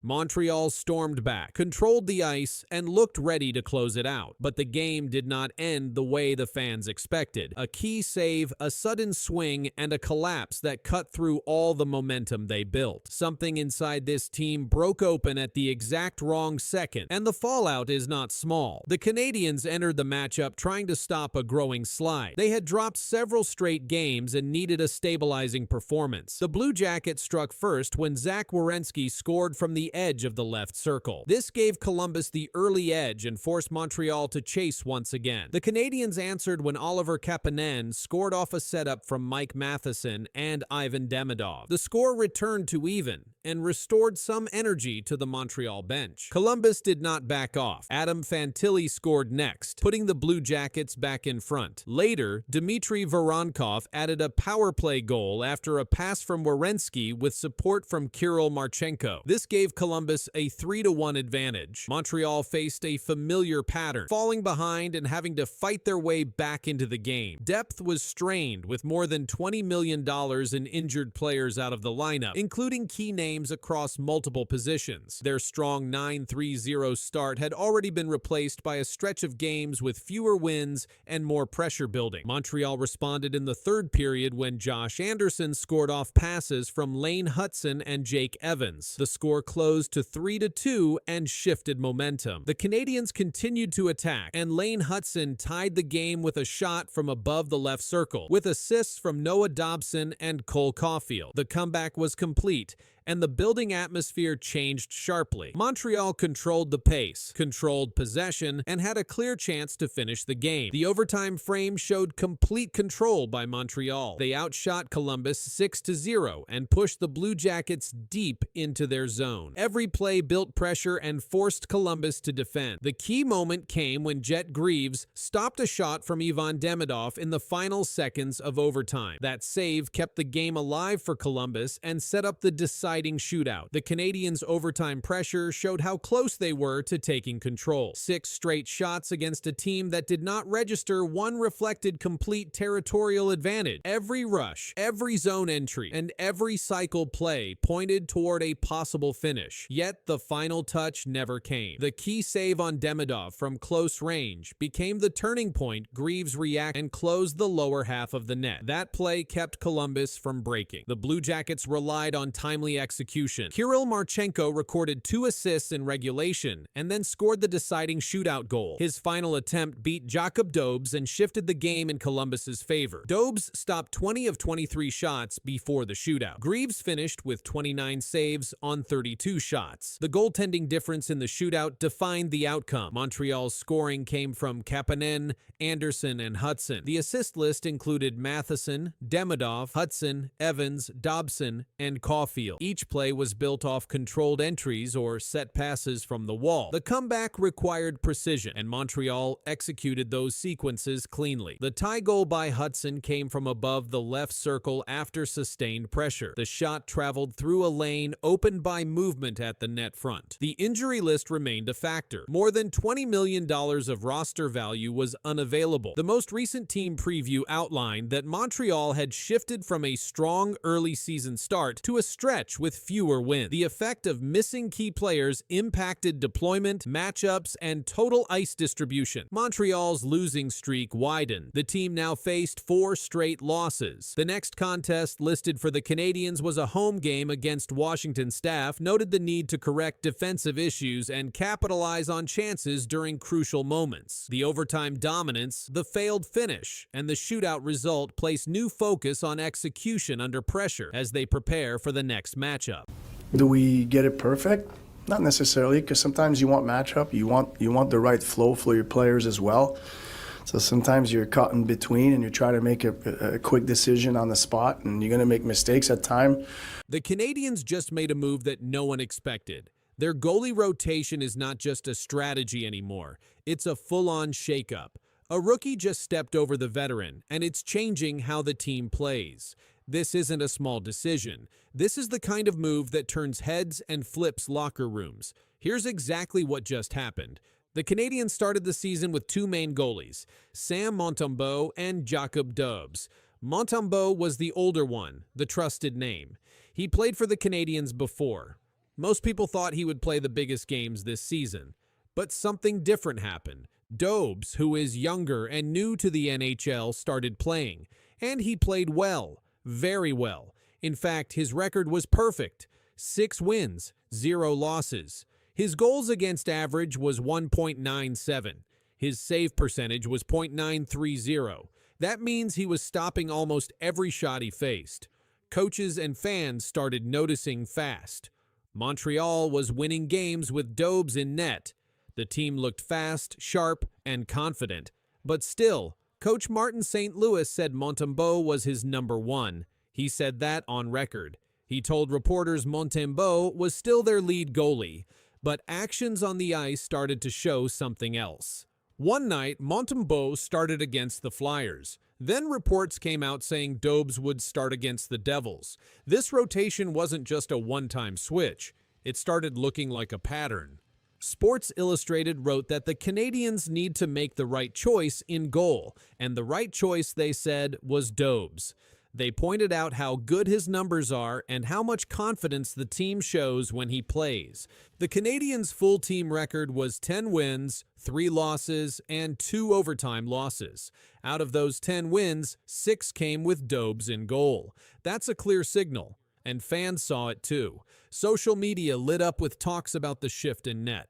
Montreal stormed back, controlled the ice, and looked ready to close it out. But the game did not end the way the fans expected. A key save, a sudden swing, and a collapse that cut through all the momentum they built. Something inside this team broke open at the exact wrong second, and the fallout is not small. The Canadiens entered the matchup trying to stop a growing slide. They had dropped several straight games and needed a stabilizing performance. The Blue Jackets struck first when Zach Werenski scored from the edge of the left circle. This gave Columbus the early edge and forced Montreal to chase once again. The Canadiens answered when Oliver Kapanen scored off a setup from Mike Matheson and Ivan Demidov. The score returned to even and restored some energy to the Montreal bench. Columbus did not back off. Adam Fantilli scored next, putting the Blue Jackets back in front. Later, Dmitry Voronkov added a power play goal after a pass from Werenski with support from Kirill Marchenko. This gave Columbus a 3-1 advantage. Montreal faced a familiar pattern, falling behind and having to fight their way back into the game. Depth was strained with more than $20 million in injured players out of the lineup, including key names across multiple positions. Their strong 9-3-0 start had already been replaced by a stretch of games with fewer wins and more pressure building. Montreal responded in the third period when Josh Anderson scored off passes from Lane Hutson and Jake Evans. The score closed to 3-2 and shifted momentum. The Canadiens continued to attack, and Lane Hutson tied the game with a shot from above the left circle, with assists from Noah Dobson and Cole Caufield. The comeback was complete, and the building atmosphere changed sharply. Montreal controlled the pace, controlled possession, and had a clear chance to finish the game. The overtime frame showed complete control by Montreal. They outshot Columbus 6-0 and pushed the Blue Jackets deep into their zone. Every play built pressure and forced Columbus to defend. The key moment came when Jet Greaves stopped a shot from Ivan Demidov in the final seconds of overtime. That save kept the game alive for Columbus and set up the deciding shootout. The Canadiens' overtime pressure showed how close they were to taking control. 6 straight shots against a team that did not register one reflected complete territorial advantage. Every rush, every zone entry, and every cycle play pointed toward a possible finish. Yet the final touch never came. The key save on Demidov from close range became the turning point. Greaves reacted and closed the lower half of the net. That play kept Columbus from breaking. The Blue Jackets relied on timely execution. Kirill Marchenko recorded 2 assists in regulation and then scored the deciding shootout goal. His final attempt beat Jacob Dobes and shifted the game in Columbus's favor. Dobes stopped 20 of 23 shots before the shootout. Greaves finished with 29 saves on 32 shots. The goaltending difference in the shootout defined the outcome. Montreal's scoring came from Kapanen, Anderson, and Hutson. The assist list included Matheson, Demidov, Hutson, Evans, Dobson, and Caufield. Each play was built off controlled entries or set passes from the wall. The comeback required precision, and Montreal executed those sequences cleanly. The tie goal by Hutson came from above the left circle after sustained pressure. The shot traveled through a lane opened by movement at the net front. The injury list remained a factor. More than $20 million of roster value was unavailable. The most recent team preview outlined that Montreal had shifted from a strong early season start to a stretch with fewer wins. The effect of missing key players impacted deployment, matchups, and total ice distribution. Montreal's losing streak widened. The team now faced 4 straight losses. The next contest listed for the Canadiens was a home game against Washington. Staff noted the need to correct defensive issues and capitalize on chances during crucial moments. The overtime dominance, the failed finish, and the shootout result place new focus on execution under pressure as they prepare for the next matchup. Do we get it perfect? Not necessarily, because sometimes you want matchup, you want the right flow for your players as well. So sometimes you're caught in between and you try to make a quick decision on the spot, and you're going to make mistakes at times. The Canadiens just made a move that no one expected. Their goalie rotation is not just a strategy anymore. It's a full-on shakeup. A rookie just stepped over the veteran, and it's changing how the team plays. This isn't a small decision. This is the kind of move that turns heads and flips locker rooms. Here's exactly what just happened. The Canadiens started the season with 2 main goalies, Sam Montembeault and Jacob Dobes. Montembeault was the older one, the trusted name. He played for the Canadiens before. Most people thought he would play the biggest games this season. But something different happened. Dobes, who is younger and new to the NHL, started playing. And he played well. Very well. In fact, his record was perfect. 6 wins, 0 losses. His goals against average was 1.97. His save percentage was .930. That means he was stopping almost every shot he faced. Coaches and fans started noticing fast. Montreal was winning games with Dobes in net. The team looked fast, sharp, and confident. But still, Coach Martin St. Louis said Montembeault was his number 1. He said that on record. He told reporters Montembeault was still their lead goalie, but actions on the ice started to show something else. One night, Montembeault started against the Flyers. Then reports came out saying Dobes would start against the Devils. This rotation wasn't just a one-time switch. It started looking like a pattern. Sports Illustrated wrote that the Canadiens need to make the right choice in goal, and the right choice, they said, was Dobes. They pointed out how good his numbers are and how much confidence the team shows when he plays. The Canadiens' full team record was 10 wins, 3 losses, and 2 overtime losses. Out of those 10 wins, 6 came with Dobes in goal. That's a clear signal, and fans saw it too. Social media lit up with talks about the shift in net.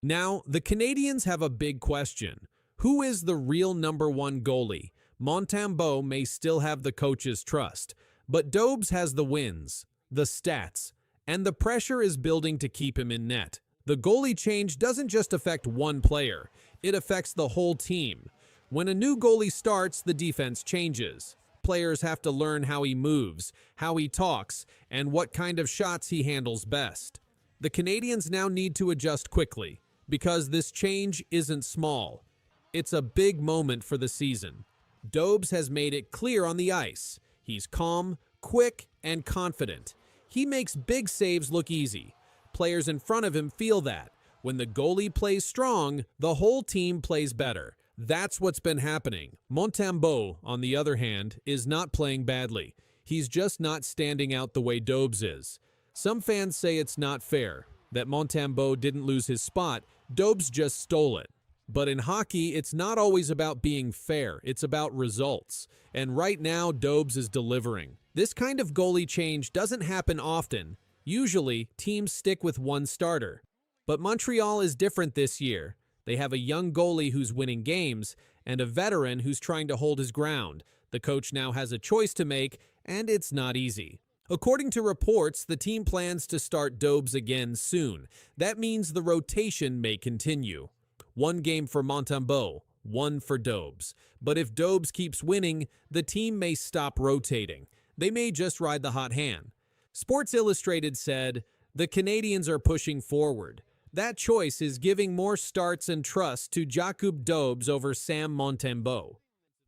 Now, the Canadiens have a big question. Who is the real number 1 goalie? Montembeault may still have the coach's trust, but Dobes has the wins, the stats, and the pressure is building to keep him in net. The goalie change doesn't just affect one player, it affects the whole team. When a new goalie starts, the defense changes. Players have to learn how he moves, how he talks, and what kind of shots he handles best. The Canadiens now need to adjust quickly, because this change isn't small. It's a big moment for the season. Dobes has made it clear on the ice. He's calm, quick, and confident. He makes big saves look easy. Players in front of him feel that. When the goalie plays strong, the whole team plays better. That's what's been happening. Montembeault, on the other hand, is not playing badly. He's just not standing out the way Dobes is. Some fans say it's not fair, that Montembeault didn't lose his spot, Dobes just stole it. But in hockey, it's not always about being fair. It's about results. And right now, Dobes is delivering. This kind of goalie change doesn't happen often. Usually, teams stick with one starter. But Montreal is different this year. They have a young goalie who's winning games and a veteran who's trying to hold his ground. The coach now has a choice to make, and it's not easy. According to reports, the team plans to start Dobes again soon. That means the rotation may continue. 1 game for Montembeault, 1 for Dobes. But if Dobes keeps winning, the team may stop rotating. They may just ride the hot hand. Sports Illustrated said, "The Canadiens are pushing forward. That choice is giving more starts and trust to Jakub Dobes over Sam Montembeault."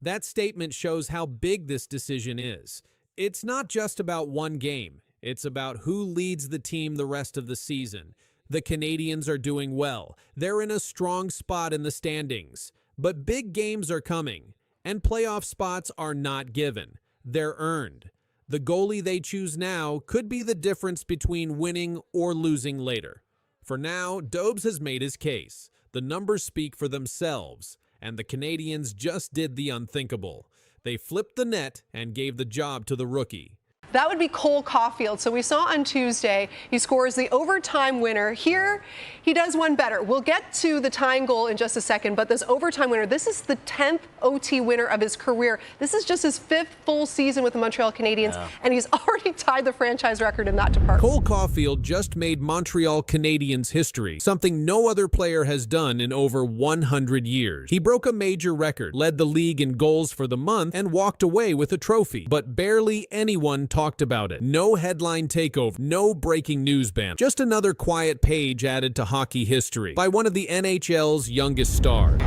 That statement shows how big this decision is. It's not just about one game. It's about who leads the team the rest of the season. The Canadiens are doing well. They're in a strong spot in the standings. But big games are coming, and playoff spots are not given. They're earned. The goalie they choose now could be the difference between winning or losing later. For now, Dobes has made his case. The numbers speak for themselves, and the Canadiens just did the unthinkable. They flipped the net and gave the job to the rookie. That would be Caufield. So we saw on Tuesday, he scores the overtime winner. Here, he does one better. We'll get to the tying goal in just a second, but this overtime winner, this is the 10th OT winner of his career. This is just his 5th full season with the Montreal Canadiens, and he's already tied the franchise record in that department. Caufield just made Montreal Canadiens history, something no other player has done in over 100 years. He broke a major record, led the league in goals for the month, and walked away with a trophy. But barely anyone talked about it. No headline takeover, no breaking news banner. Just another quiet page added to hockey history by one of the NHL's youngest stars.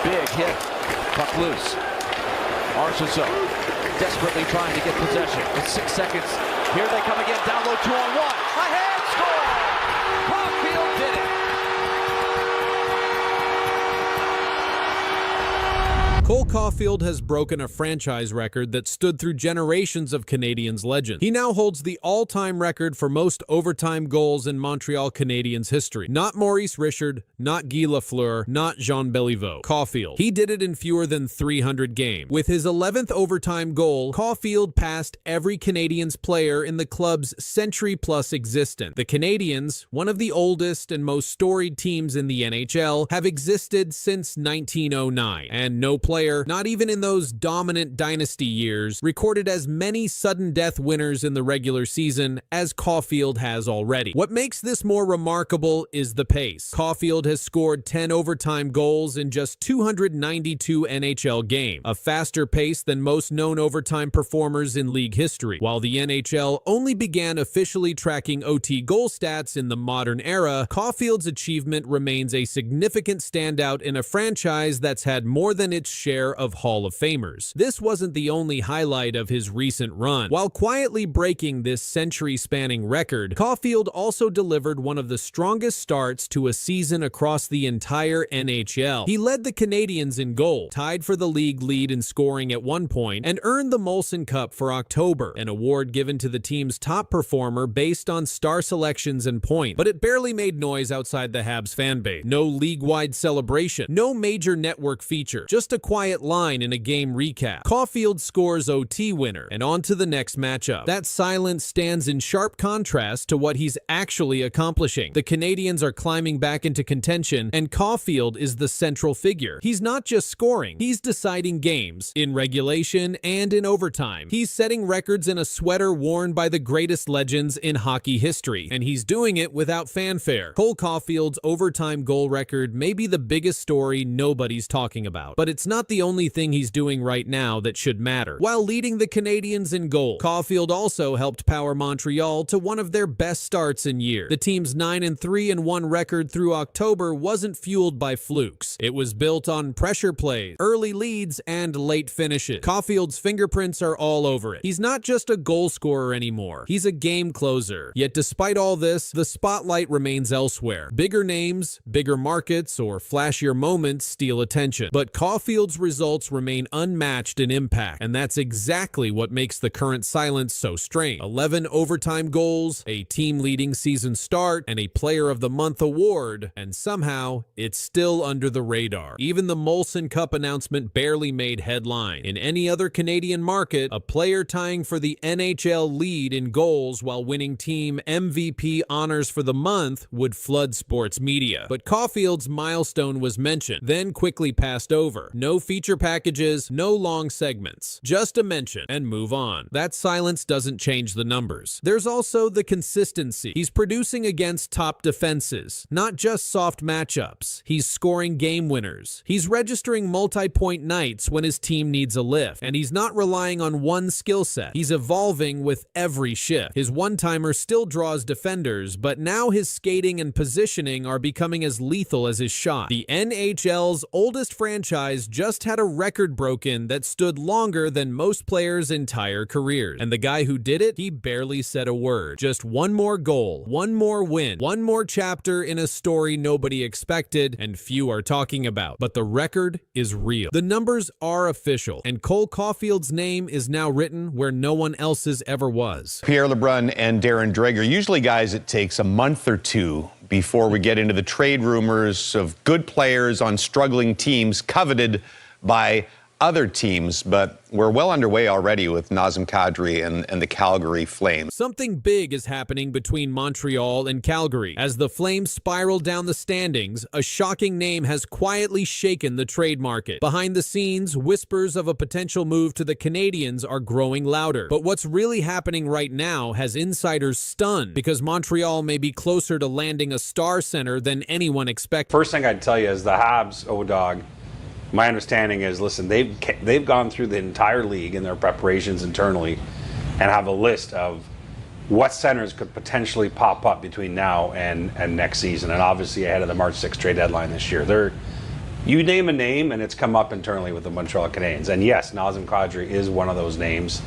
Big hit, puck loose. Arceau desperately trying to get possession. With 6 seconds, here they come again. Down low, 2-on-1. Ahead, score! Caufield did it. Caufield has broken a franchise record that stood through generations of Canadiens legends. He now holds the all-time record for most overtime goals in Montreal Canadiens history. Not Maurice Richard, not Guy Lafleur, not Jean Béliveau. Caufield. He did it in fewer than 300 games. With his 11th overtime goal, Caufield passed every Canadiens player in the club's century-plus existence. The Canadiens, one of the oldest and most storied teams in the NHL, have existed since 1909, and no player, not even in those dominant dynasty years, recorded as many sudden death winners in the regular season as Caufield has already. What makes this more remarkable is the pace. Caufield has scored 10 overtime goals in just 292 NHL games, a faster pace than most known overtime performers in league history. While the NHL only began officially tracking OT goal stats in the modern era, Caufield's achievement remains a significant standout in a franchise that's had more than its share of Hall of Famers. This wasn't the only highlight of his recent run. While quietly breaking this century-spanning record, Caufield also delivered one of the strongest starts to a season across the entire NHL. He led the Canadiens in goal, tied for the league lead in scoring at one point, and earned the Molson Cup for October, an award given to the team's top performer based on star selections and points. But it barely made noise outside the Habs fanbase. No league-wide celebration, no major network feature, just a quiet line in a game recap. Caufield scores OT winner, and on to the next matchup. That silence stands in sharp contrast to what he's actually accomplishing. The Canadiens are climbing back into contention, and Caufield is the central figure. He's not just scoring, he's deciding games, in regulation and in overtime. He's setting records in a sweater worn by the greatest legends in hockey history, and he's doing it without fanfare. Cole Caufield's overtime goal record may be the biggest story nobody's talking about, but it's not the only thing he's doing right now that should matter. While leading the Canadiens in goal, Caufield also helped power Montreal to one of their best starts in years. The team's 9-3-1 record through October wasn't fueled by flukes. It was built on pressure plays, early leads, and late finishes. Caufield's fingerprints are all over it. He's not just a goal scorer anymore. He's a game closer. Yet despite all this, the spotlight remains elsewhere. Bigger names, bigger markets, or flashier moments steal attention. But Caufield's results remain unmatched in impact, and that's exactly what makes the current silence so strange. 11 overtime goals, a team-leading season start, and a Player of the Month award, and somehow it's still under the radar. Even the Molson Cup announcement barely made headline. In any other Canadian market, a player tying for the NHL lead in goals while winning team MVP honors for the month would flood sports media. But Caufield's milestone was mentioned, then quickly passed over. No feature packages, no long segments. Just a mention and move on. That silence doesn't change the numbers. There's also the consistency. He's producing against top defenses, not just soft matchups. He's scoring game winners. He's registering multi-point nights when his team needs a lift, and he's not relying on one skill set. He's evolving with every shift. His one-timer still draws defenders, but now his skating and positioning are becoming as lethal as his shot. The NHL's oldest franchise just had a record broken that stood longer than most players' entire careers. And the guy who did it, he barely said a word. Just one more goal, one more win, one more chapter in a story nobody expected and few are talking about. But the record is real. The numbers are official, and Cole Caufield's name is now written where no one else's ever was. Pierre LeBrun and Darren Dreger, usually guys it takes a month or two before we get into the trade rumors of good players on struggling teams coveted by other teams, but we're well underway already with Nazem Kadri and the Calgary Flames. Something big is happening between Montreal and Calgary. As the Flames spiral down the standings, a shocking name has quietly shaken the trade market. Behind the scenes, whispers of a potential move to the Canadiens are growing louder. But what's really happening right now has insiders stunned, because Montreal may be closer to landing a star center than anyone expected. First thing I'd tell you is the Habs, O-Dog, my understanding is, listen, they've gone through the entire league in their preparations internally and have a list of what centers could potentially pop up between now and next season, and obviously ahead of the March 6th trade deadline this year. You name a name and it's come up internally with the Montreal Canadiens. And yes, Nazem Kadri is one of those names.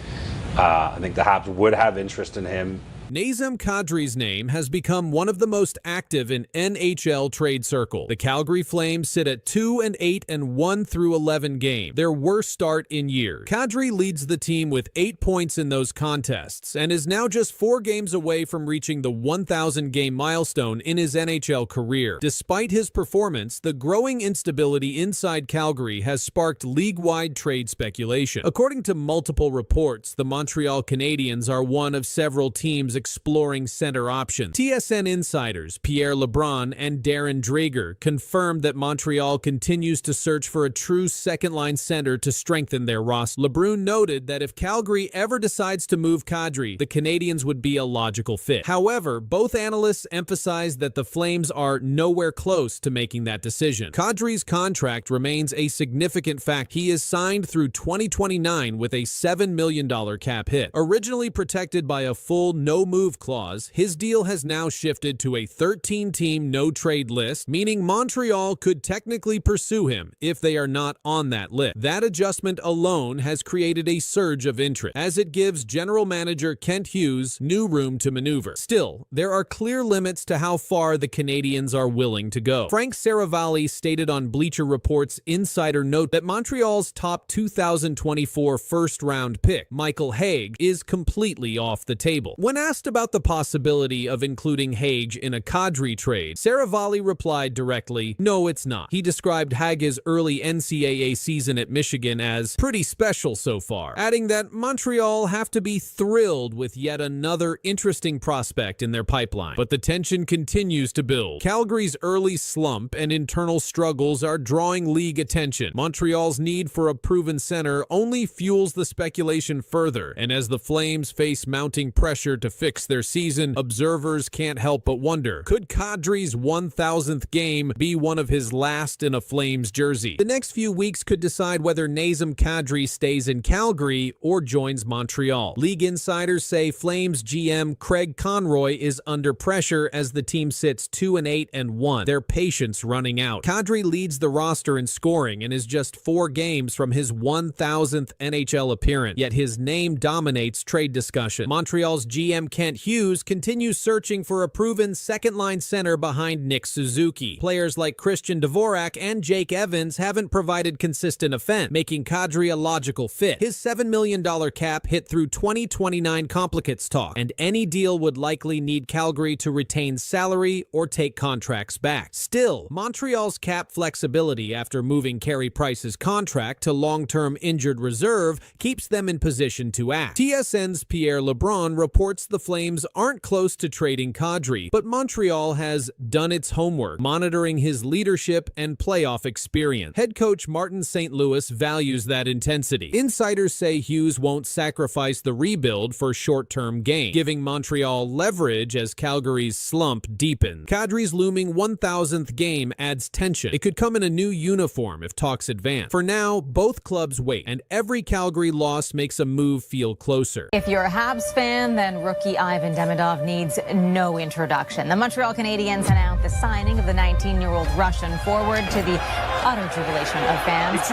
I think the Habs would have interest in him Nazem Kadri's name has become one of the most active in NHL trade circle. The Calgary Flames sit at 2-8 and 1-11 game, their worst start in years. Kadri leads the team with 8 points in those contests and is now just 4 games away from reaching the 1,000 game milestone in his NHL career. Despite his performance, the growing instability inside Calgary has sparked league-wide trade speculation. According to multiple reports, the Montreal Canadiens are one of several teams exploring center options. TSN insiders Pierre LeBrun and Darren Dreger confirmed that Montreal continues to search for a true second-line center to strengthen their roster. LeBrun noted that if Calgary ever decides to move Kadri, the Canadiens would be a logical fit. However, both analysts emphasize that the Flames are nowhere close to making that decision. Kadri's contract remains a significant fact. He is signed through 2029 with a $7 million cap hit. Originally protected by a full no-move clause, his deal has now shifted to a 13-team no-trade list, meaning Montreal could technically pursue him if they are not on that list. That adjustment alone has created a surge of interest, as it gives general manager Kent Hughes new room to maneuver. Still, there are clear limits to how far the Canadiens are willing to go. Frank Saravalli stated on Bleacher Report's Insider Note that Montreal's top 2024 first-round pick, Michael Hague, is completely off the table. When asked about the possibility of including Hague in a Kadri trade, Saravalli replied directly, "No, it's not." He described Hague's early NCAA season at Michigan as pretty special so far, adding that Montreal have to be thrilled with yet another interesting prospect in their pipeline. But the tension continues to build. Calgary's early slump and internal struggles are drawing league attention. Montreal's need for a proven center only fuels the speculation further, and as the Flames face mounting pressure to fix their season, observers can't help but wonder, could Kadri's 1,000th game be one of his last in a Flames jersey? The next few weeks could decide whether Nazem Kadri stays in Calgary or joins Montreal. League insiders say Flames GM Craig Conroy is under pressure as the team sits 2-8 and 1, their patience running out. Kadri leads the roster in scoring and is just 4 games from his 1,000th NHL appearance, yet his name dominates trade discussion. Montreal's GM Kent Hughes continues searching for a proven second-line center behind Nick Suzuki. Players like Christian Dvorak and Jake Evans haven't provided consistent offense, making Kadri a logical fit. His $7 million cap hit through 2029 complicates talk, and any deal would likely need Calgary to retain salary or take contracts back. Still, Montreal's cap flexibility after moving Carey Price's contract to long-term injured reserve keeps them in position to act. TSN's Pierre LeBrun reports the Flames aren't close to trading Kadri, but Montreal has done its homework, monitoring his leadership and playoff experience. Head coach Martin St. Louis values that intensity. Insiders say Hughes won't sacrifice the rebuild for short-term gain, giving Montreal leverage as Calgary's slump deepens. Kadri's looming 1,000th game adds tension. It could come in a new uniform if talks advance. For now, both clubs wait, and every Calgary loss makes a move feel closer. If you're a Habs fan, then rookie Ivan Demidov needs no introduction. The Montreal Canadiens announced the signing of the 19-year-old Russian forward to the utter jubilation of fans.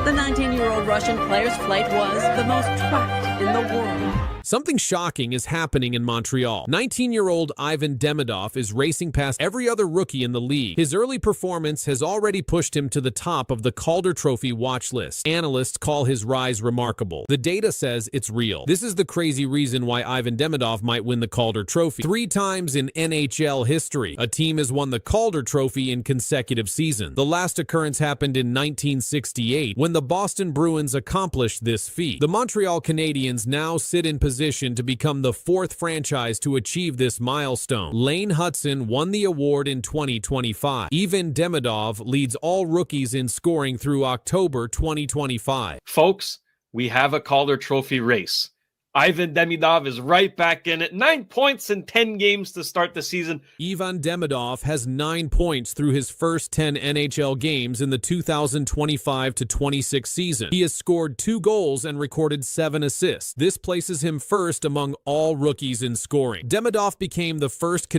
The 19-year-old Russian player's flight was the most tracked in the world. Something shocking is happening in Montreal. 19-year-old Ivan Demidov is racing past every other rookie in the league. His early performance has already pushed him to the top of the Calder Trophy watch list. Analysts call his rise remarkable. The data says it's real. This is the crazy reason why Ivan Demidov might win the Calder Trophy. 3 times in NHL history, a team has won the Calder Trophy in consecutive seasons. The last occurrence happened in 1968 when the Boston Bruins accomplished this feat. The Montreal Canadiens now sit in position to become the 4th franchise to achieve this milestone. Lane Hudson won the award in 2025. Ivan Demidov leads all rookies in scoring through October 2025. Folks, we have a Calder Trophy race. Ivan Demidov is right back in it. 9 points in 10 games to start the season. Ivan Demidov has 9 points through his first 10 NHL games in the 2025-26 season. He has scored 2 goals and recorded 7 assists. This places him first among all rookies in scoring. Demidov became the first Canadian